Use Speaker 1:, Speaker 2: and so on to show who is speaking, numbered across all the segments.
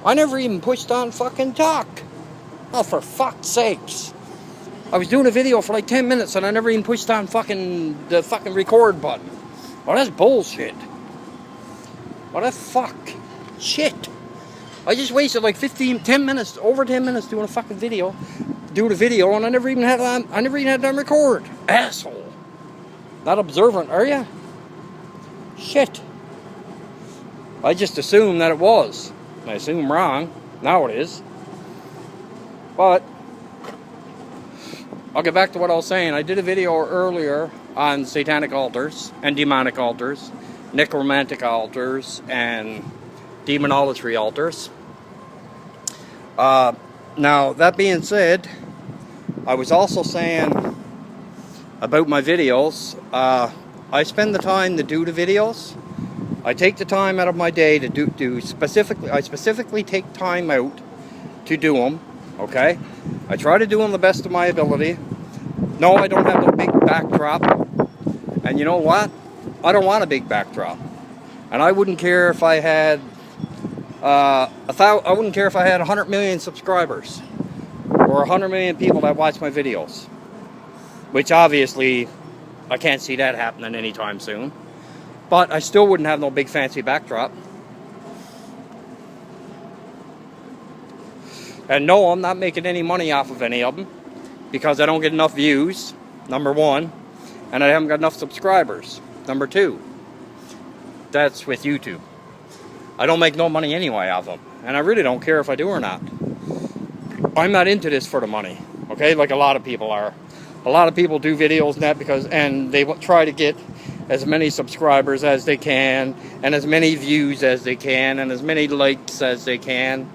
Speaker 1: I never even pushed on fucking talk. Oh, for fuck's sakes. I was doing a video for like 10 minutes and I never even pushed on the fucking record button. Oh, that's bullshit. What the fuck? Shit. I just wasted like 10 minutes, over 10 minutes doing a fucking video. Doing a video and I never even had it on record. Asshole. Not observant, are you? Shit. I just assumed that it was. I assume wrong. Now it is. But I'll get back to what I was saying. I did a video earlier on satanic altars and demonic altars, necromantic altars, and demonolatry altars. Now, that being said, I was also saying about my videos, I spend the time to do the videos. I take the time out of my day to I specifically take time out to do them, okay? I try to do them the best of my ability. No, I don't have a big backdrop. And you know what? I don't want a big backdrop. And I wouldn't care if I had I wouldn't care if I had 100 million subscribers or 100 million people that watch my videos, which obviously I can't see that happening anytime soon. But I still wouldn't have no big fancy backdrop. And no, I'm not making any money off of any of them because I don't get enough views, number one, and I haven't got enough subscribers, number two. That's with YouTube. I don't make no money anyway off them, and I really don't care if I do or not. I'm not into this for the money, okay, like a lot of people are. A lot of people do videos and that and they try to get as many subscribers as they can, and as many views as they can, and as many likes as they can,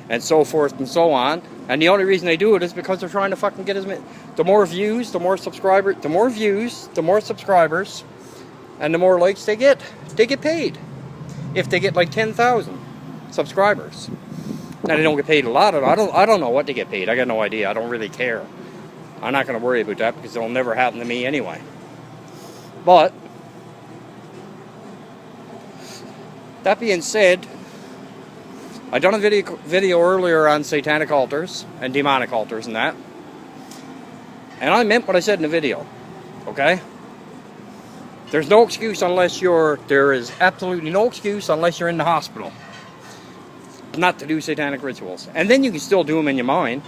Speaker 1: and so forth and so on. And the only reason they do it is because they're trying to fucking get as many, the more views, the more subscribers, the more views, the more subscribers, and the more likes they get paid. If they get like 10,000 subscribers. Now they don't get paid a lot. I don't know what they get paid. I got no idea. I don't really care. I'm not going to worry about that because it'll never happen to me anyway. But that being said, I done a video earlier on satanic altars and demonic altars and that. And I meant what I said in the video. Okay? There is absolutely no excuse unless you're in the hospital not to do satanic rituals. And then you can still do them in your mind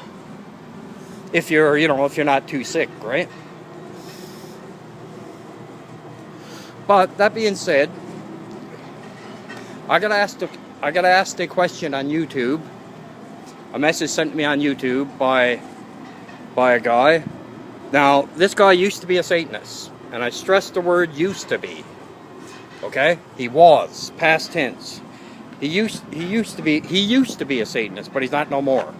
Speaker 1: if you're, if you're not too sick, right? But that being said, I got asked a question on YouTube. A message sent to me on YouTube by a guy. Now, this guy used to be a Satanist. And I stress the word used to be. Okay? He was. Past tense. He used to be a Satanist, but he's not no more.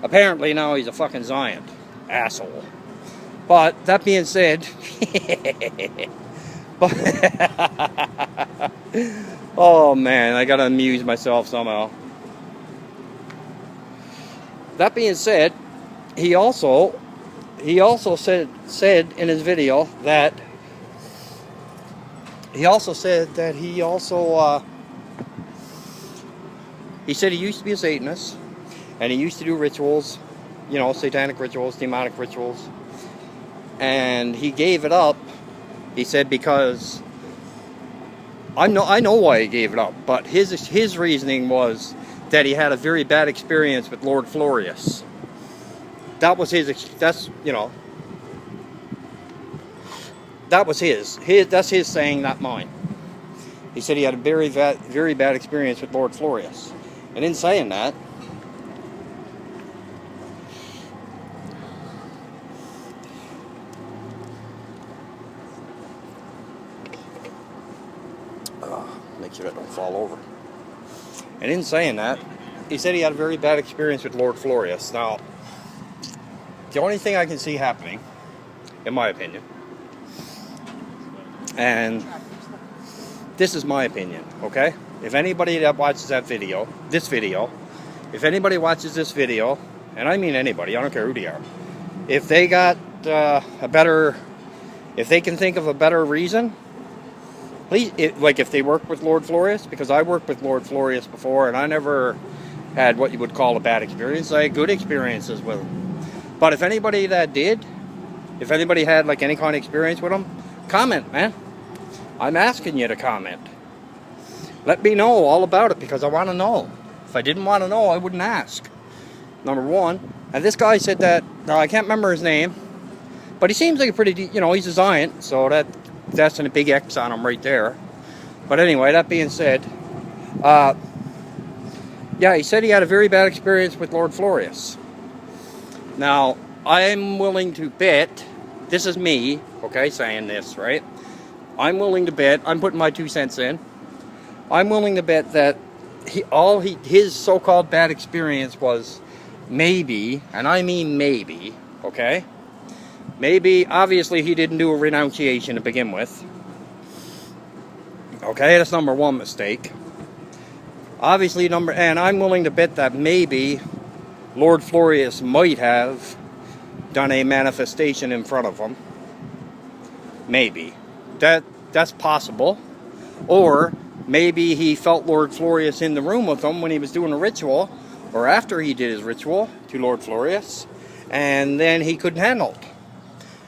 Speaker 1: Apparently now he's a fucking Zion. Asshole. But that being said, oh man, I gotta amuse myself somehow. That being said, he also said in his video that he said he used to be a Satanist and he used to do rituals, satanic rituals, demonic rituals, and he gave it up. He said because I know why he gave it up, but his reasoning was that he had a very bad experience with Lord Florius. That was that's his saying, not mine. He said he had a very bad experience with Lord Florius. And in saying that, make sure that don't fall over. And in saying that, he said he had a very bad experience with Lord Florius. Now, the only thing I can see happening, in my opinion, and this is my opinion, okay? If anybody that watches this video, if anybody watches this video, and I mean anybody, I don't care who they are, if they got if they can think of a better reason, please, like if they work with Lord Florius, because I worked with Lord Florius before, and I never had what you would call a bad experience. I had good experiences with them. But if anybody that did, if anybody had like any kind of experience with them, comment, man. I'm asking you to comment. Let me know all about it, because I want to know. If I didn't want to know, I wouldn't ask. Number one. And this guy said that, I can't remember his name, but he seems like a pretty, he's a giant, so that's a big X on him right there. But anyway, that being said, yeah, he said he had a very bad experience with Lord Florius. Now, I'm willing to bet, this is me, okay, saying this, right? I'm willing to bet, I'm putting my 2 cents in, I'm willing to bet that his so-called bad experience was maybe, and I mean maybe, okay? Maybe, obviously, he didn't do a renunciation to begin with. Okay, that's number one mistake. Obviously, and I'm willing to bet that maybe Lord Florius might have done a manifestation in front of him. Maybe. That's possible. Or maybe he felt Lord Florius in the room with him when he was doing a ritual, or after he did his ritual to Lord Florius, and then he couldn't handle it.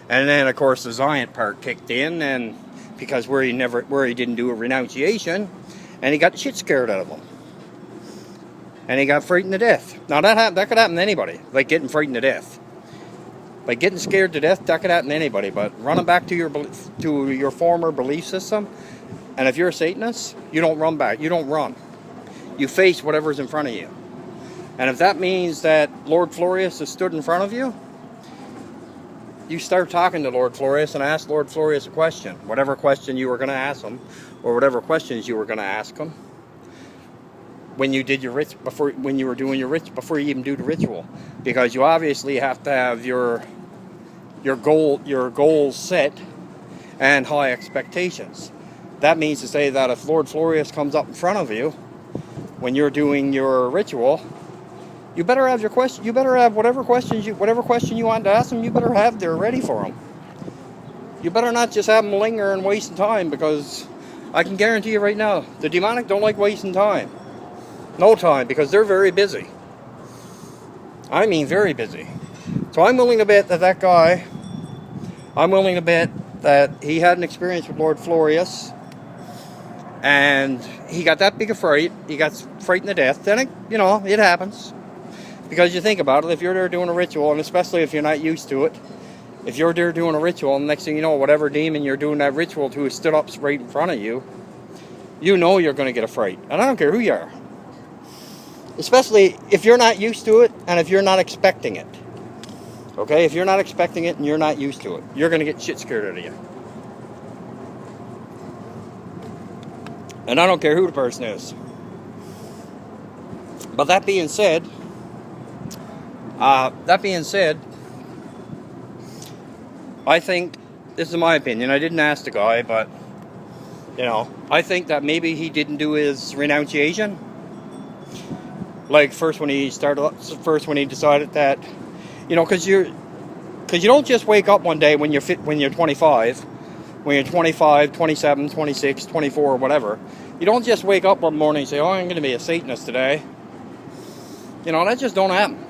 Speaker 1: And then, of course, the giant part kicked in, and because where he didn't do a renunciation, and he got the shit scared out of him. And he got frightened to death. Now, that could happen to anybody, like getting frightened to death. Like getting scared to death, that could happen to anybody, but running back to your former belief system, and if you're a Satanist, you don't run back, you don't run. You face whatever's in front of you. And if that means that Lord Florius has stood in front of you, you start talking to Lord Florius and ask Lord Florius a question. Whatever question you were going to ask him, or whatever questions you were going to ask him when you did your before you even do the ritual. Because you obviously have to have your goals set and high expectations. That means to say that if Lord Florius comes up in front of you when you're doing your ritual, you better have your question. You better have whatever question you want to ask him. You better have there ready for him. You better not just have him linger and wasting time, because I can guarantee you right now, the demonic don't like wasting time. No time, because they're very busy. I mean, very busy. So I'm willing to bet that guy. I'm willing to bet that he had an experience with Lord Florius, and he got that big a fright. He got frightened to death. Then it happens. Because you think about it, if you're there doing a ritual, and especially if you're not used to it, if you're there doing a ritual, and the next thing you know, whatever demon you're doing that ritual to is stood up right in front of you, you know you're going to get a fright. And I don't care who you are. Especially if you're not used to it, and if you're not expecting it. Okay? If you're not expecting it, and you're not used to it, you're going to get shit scared out of you. And I don't care who the person is. But that being said, I think, this is my opinion, I didn't ask the guy, but, I think that maybe he didn't do his renunciation. Like, first when he decided that, because you don't just wake up one day when you're 25, when you're 25, 27, 26, 24, or whatever. You don't just wake up one morning and say, oh, I'm going to be a Satanist today. That just don't happen.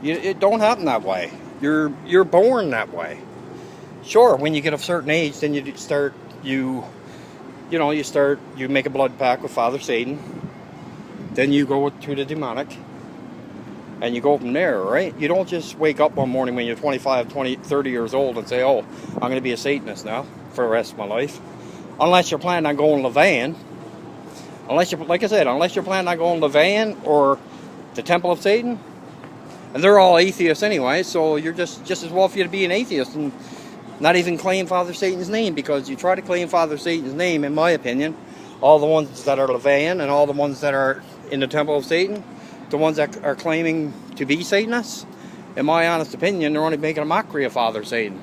Speaker 1: It don't happen that way. You're born that way. Sure, when you get a certain age, then you make a blood pact with Father Satan. Then you go to the demonic, and you go from there, right? You don't just wake up one morning when you're 25, 20, 30 years old and say, oh, I'm going to be a Satanist now for the rest of my life. Unless you're planning on going to the van. Unless you're planning on going to the van or the Temple of Satan. And they're all atheists anyway, so you're just as well for you to be an atheist and not even claim Father Satan's name, because you try to claim Father Satan's name, in my opinion, all the ones that are Levian and all the ones that are in the Temple of Satan, the ones that are claiming to be Satanists, in my honest opinion, they're only making a mockery of Father Satan.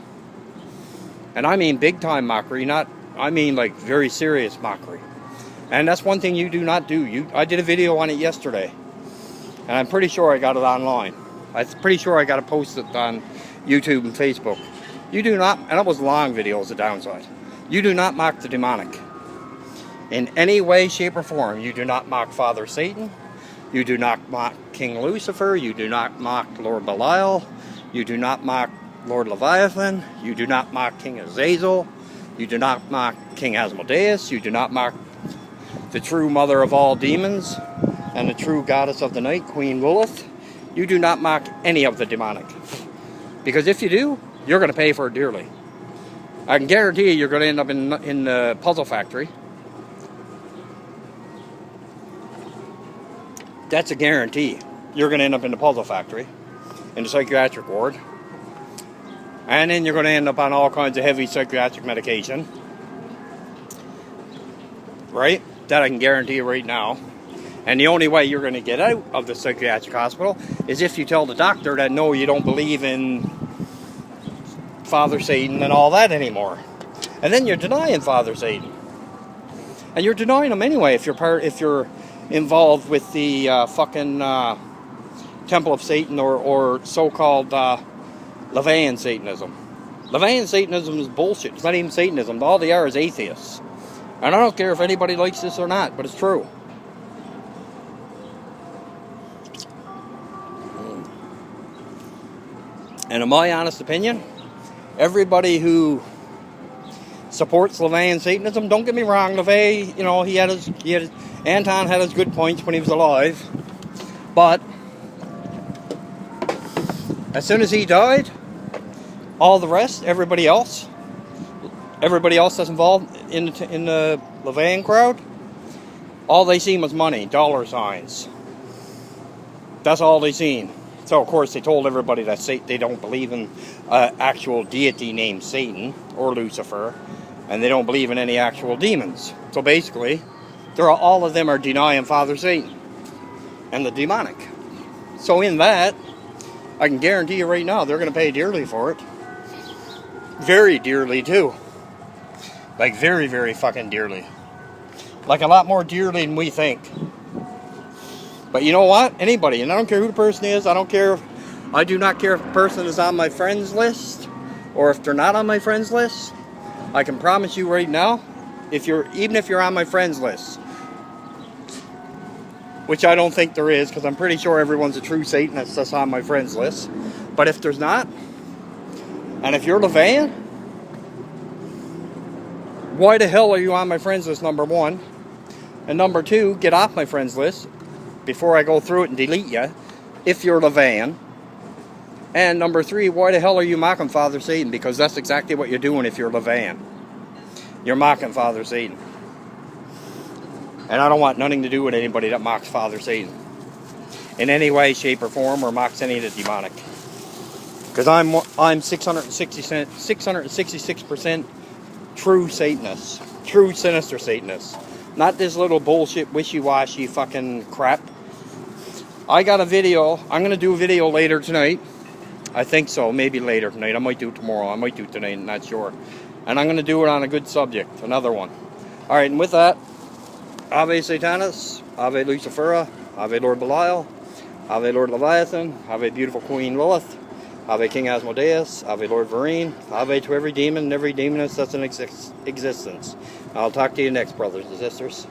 Speaker 1: And I mean big time mockery, I mean like very serious mockery. And that's one thing you do not do. I did a video on it yesterday, and I'm pretty sure I got it online. I'm pretty sure I got it posted on YouTube and Facebook. You do not, and it was a long video, is the downside. You do not mock the demonic. In any way, shape, or form, you do not mock Father Satan. You do not mock King Lucifer. You do not mock Lord Belial. You do not mock Lord Leviathan. You do not mock King Azazel. You do not mock King Asmodeus. You do not mock the true mother of all demons and the true goddess of the night, Queen Lilith. You do not mock any of the demonic. Because if you do, you're going to pay for it dearly. I can guarantee you're going to end up in the puzzle factory. That's a guarantee. You're going to end up in the puzzle factory, in the psychiatric ward. And then you're going to end up on all kinds of heavy psychiatric medication. Right? That I can guarantee you right now. And the only way you're going to get out of the psychiatric hospital is if you tell the doctor that no, you don't believe in Father Satan and all that anymore. And then you're denying Father Satan. And you're denying him anyway if you're involved with the fucking Temple of Satan or so-called Levian Satanism. Levian Satanism is bullshit. It's not even Satanism. All they are is atheists. And I don't care if anybody likes this or not, but it's true. And in my honest opinion, everybody who supports Levian Satanism, don't get me wrong, LeVay, you know, Anton had his good points when he was alive, but as soon as he died, all the rest, everybody else that's involved in the Levian crowd, all they seen was money, dollar signs. That's all they seen. So, of course, they told everybody that they don't believe in actual deity named Satan or Lucifer, and they don't believe in any actual demons. So, basically, all of them are denying Father Satan and the demonic. So, in that, I can guarantee you right now, they're going to pay dearly for it. Very dearly, too. Like, very, very fucking dearly. Like, a lot more dearly than we think. But you know what? Anybody, and I don't care who the person is, I do not care if the person is on my friends list or if they're not on my friends list. I can promise you right now, even if you're on my friends list, which I don't think there is, because I'm pretty sure everyone's a true Satanist that's on my friends list. But if there's not, and if you're Levian, why the hell are you on my friends list, number one? And number two, get off my friends list before I go through it and delete you, if you're Levian. And number three, why the hell are you mocking Father Satan? Because that's exactly what you're doing if you're Levian. You're mocking Father Satan. And I don't want nothing to do with anybody that mocks Father Satan in any way, shape, or form, or mocks any of the demonic. Because I'm 666% true Satanist. True sinister Satanist. Not this little bullshit, wishy-washy fucking crap. I got a video. I'm going to do a video later tonight. I think so. Maybe later tonight. I might do it tomorrow. I might do it tonight. I'm not sure. And I'm going to do it on a good subject. Another one. Alright, and with that, Ave Satanis, Ave Lucifera, Ave Lord Belial, Ave Lord Leviathan, Ave beautiful Queen Lilith, Ave King Asmodeus, Ave Lord Varine, Ave to every demon and every demoness that's in existence. I'll talk to you next, brothers and sisters.